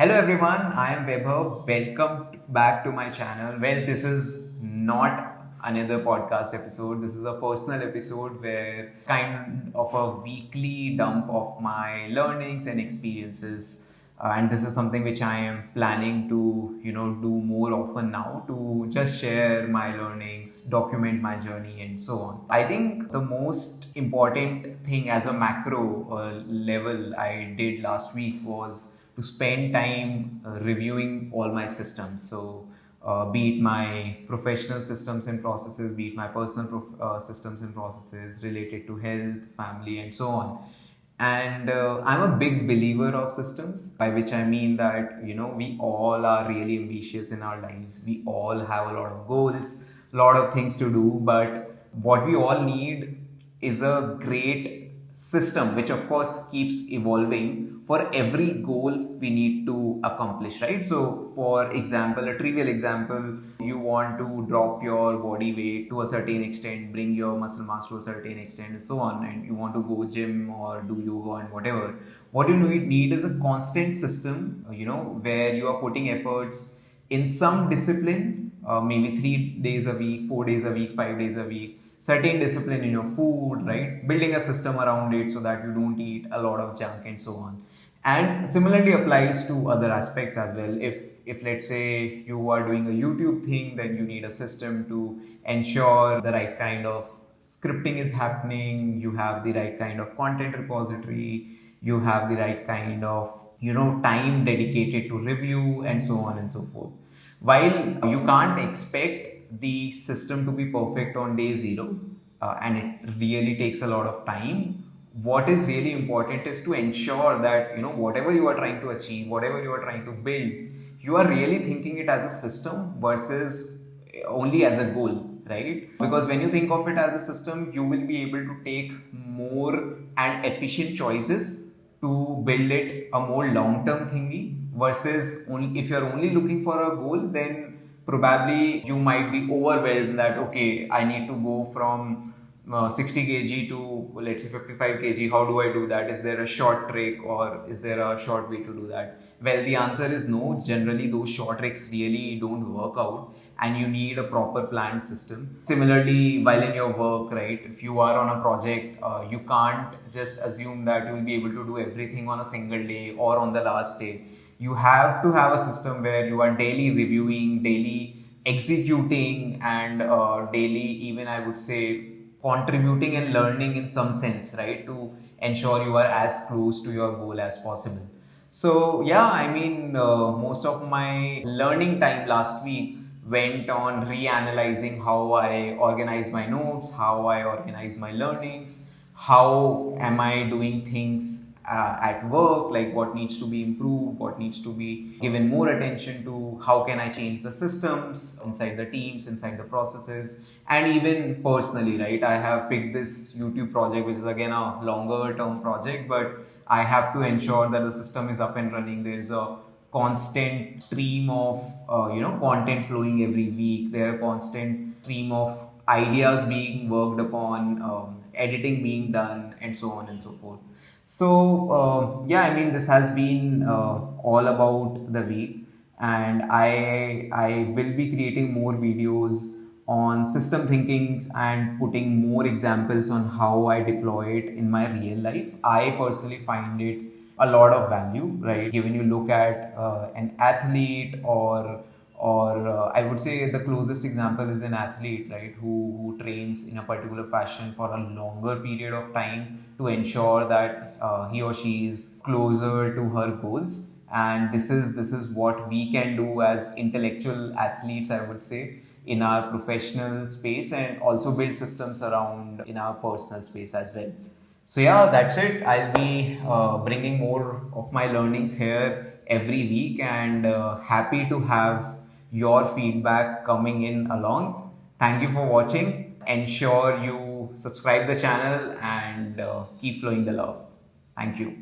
Hello everyone, I am Vaibhav. Welcome back to my channel. Well, this is not another podcast episode. This is a personal episode where kind of a weekly dump of my learnings and experiences. And this is something which I am planning to, do more often now to just share my learnings, document my journey, and so on. I think the most important thing as a macro level I did last week was to spend time reviewing all my systems. So, be it my professional systems and processes, be it my personal systems and processes related to health, family, and so on. And I'm a big believer of systems, by which I mean that, we all are really ambitious in our lives. We all have a lot of goals, a lot of things to do, but what we all need is a great system, which of course keeps evolving for every goal we need to accomplish, right? So, for example, a trivial example, you want to drop your body weight to a certain extent, bring your muscle mass to a certain extent, and so on, and you want to go gym or do yoga and whatever. What you need is a constant system, where you are putting efforts in some discipline, maybe 3 days a week, 4 days a week, 5 days a week, certain discipline in your food, right? Building a system around it so that you don't eat a lot of junk and so on. And similarly applies to other aspects as well. If let's say you are doing a YouTube thing, then you need a system to ensure the right kind of scripting is happening, you have the right kind of content repository, you have the right kind of time dedicated to review and so on and so forth. While you can't expect the system to be perfect on day zero, and it really takes a lot of time, what is really important is to ensure that whatever you are trying to achieve, whatever you are trying to build, you are really thinking it as a system versus only as a goal, right? Because when you think of it as a system, you will be able to take more and efficient choices to build it a more long-term thingy, versus only if you're only looking for a goal, then probably you might be overwhelmed that okay, I need to go from 60 kg to let's say 55 kg. How do I do that? Is there a short trick or is there a short way to do that? Well, the answer is no. Generally, those short tricks really don't work out, and you need a proper planned system. Similarly, while in your work, right, if you are on a project, you can't just assume that you will be able to do everything on a single day or on the last day. You have to have a system where you are daily reviewing, daily executing, and daily, even I would say, contributing and learning in some sense, right, to ensure you are as close to your goal as possible. So, yeah, I mean, most of my learning time last week went on reanalyzing how I organize my notes, how I organize my learnings, how am I doing things at work, like what needs to be improved, what needs to be given more attention to, how can I change the systems inside the teams, inside the processes, and even personally, right? I have picked this YouTube project, which is again a longer term project, but I have to ensure that the system is up and running. There is a constant stream of content flowing every week. There are constant stream of ideas being worked upon, editing being done, and so on and so forth. So, yeah, I mean, this has been all about the week, and I will be creating more videos on system thinkings and putting more examples on how I deploy it in my real life. I personally find it a lot of value, right? When you look at an athlete, or I would say the closest example is an athlete, right, who trains in a particular fashion for a longer period of time to ensure that he or she is closer to her goals. And this is what we can do as intellectual athletes, I would say, in our professional space, and also build systems around in our personal space as well. So, yeah, that's it. I'll be bringing more of my learnings here every week, and happy to have your feedback coming in along. Thank you for watching. Ensure you subscribe the channel and keep flowing the love. Thank you.